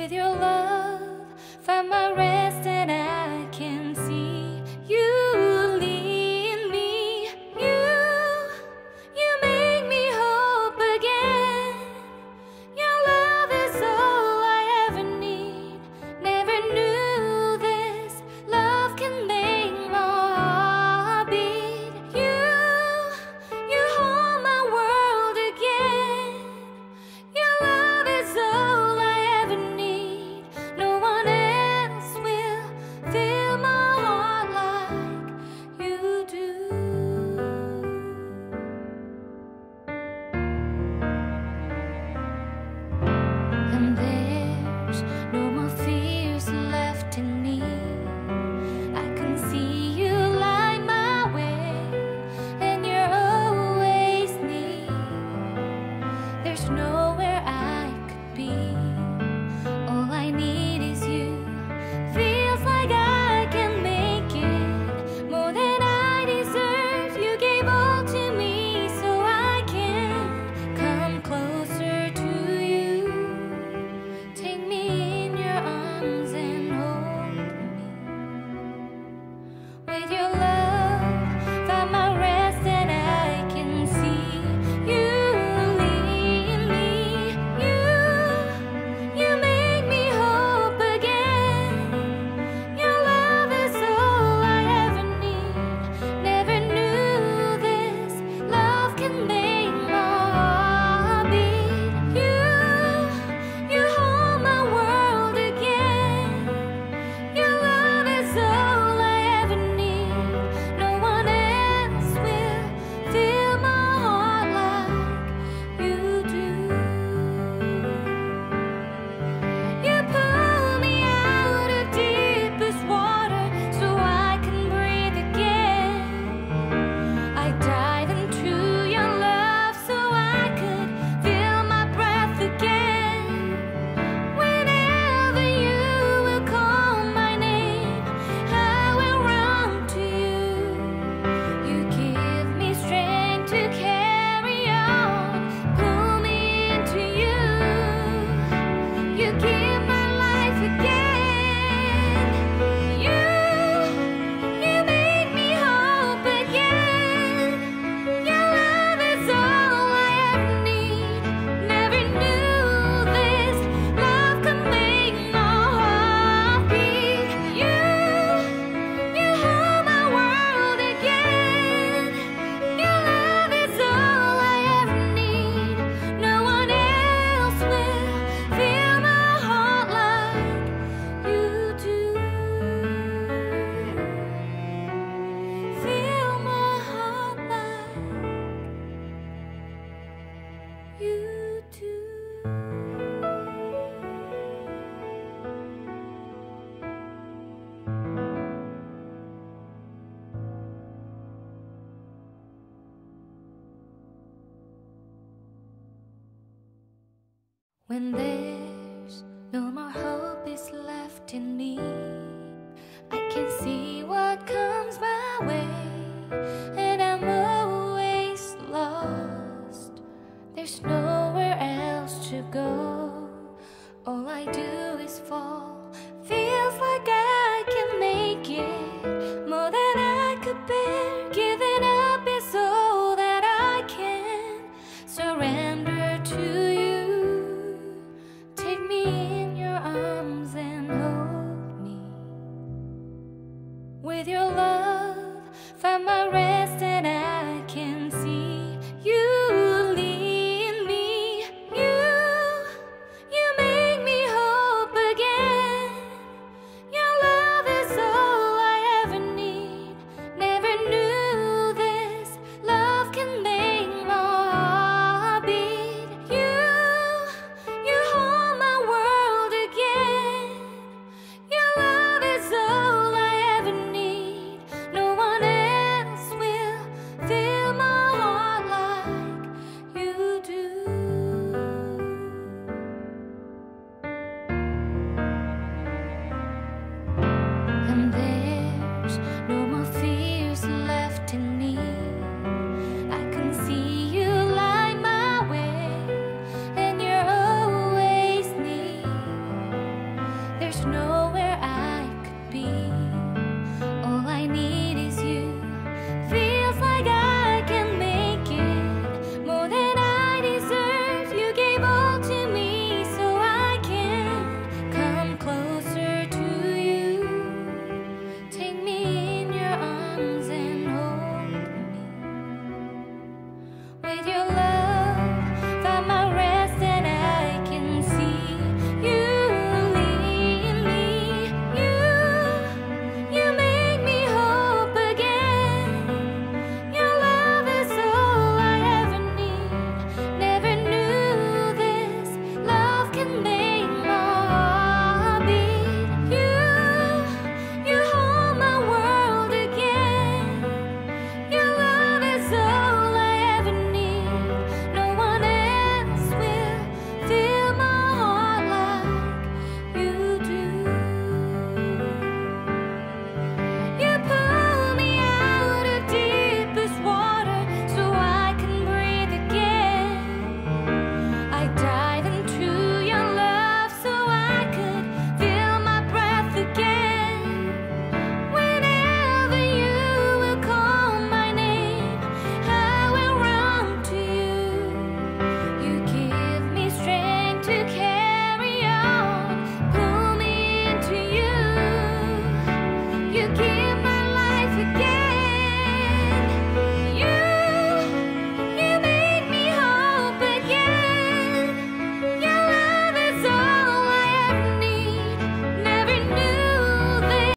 With your love, find my rest and I can see you lead me. You make me hope again. Your love is all I ever need. Never knew this love can make my heart beat. You hold my world again. Your love is all I ever need. No one else will fill my heart like you do. And there's no more fears left in me. I can see you light my way, and you're always near. There's nowhere I could be. All I need is you. Feels like I can make it more than I deserve. You gave all to me so I can come closer to you. Take me in your arms and hold me. With your love, find my rest and I can see you lead me. You make me hope again. Your love is all I ever need. Never knew this love can make my heart beat. You hold my world again. Your love is all I ever need. No one else will fill my heart like you do. You pull me out of deepest water so I can breathe again. I dive into your love so I could feel my breath again. Whenever you will call my name, I will run to you. You give me strength to carry on. Pull me into you. You give my life again. You make me hope again. Your love is all I ever need. Never knew this love could make my heart beat. You hold my world again. Your love is all I ever need. No one else will fill my heart like you do. Fill my heart like you do. When there's no more hope is left in me, I can see what comes my way.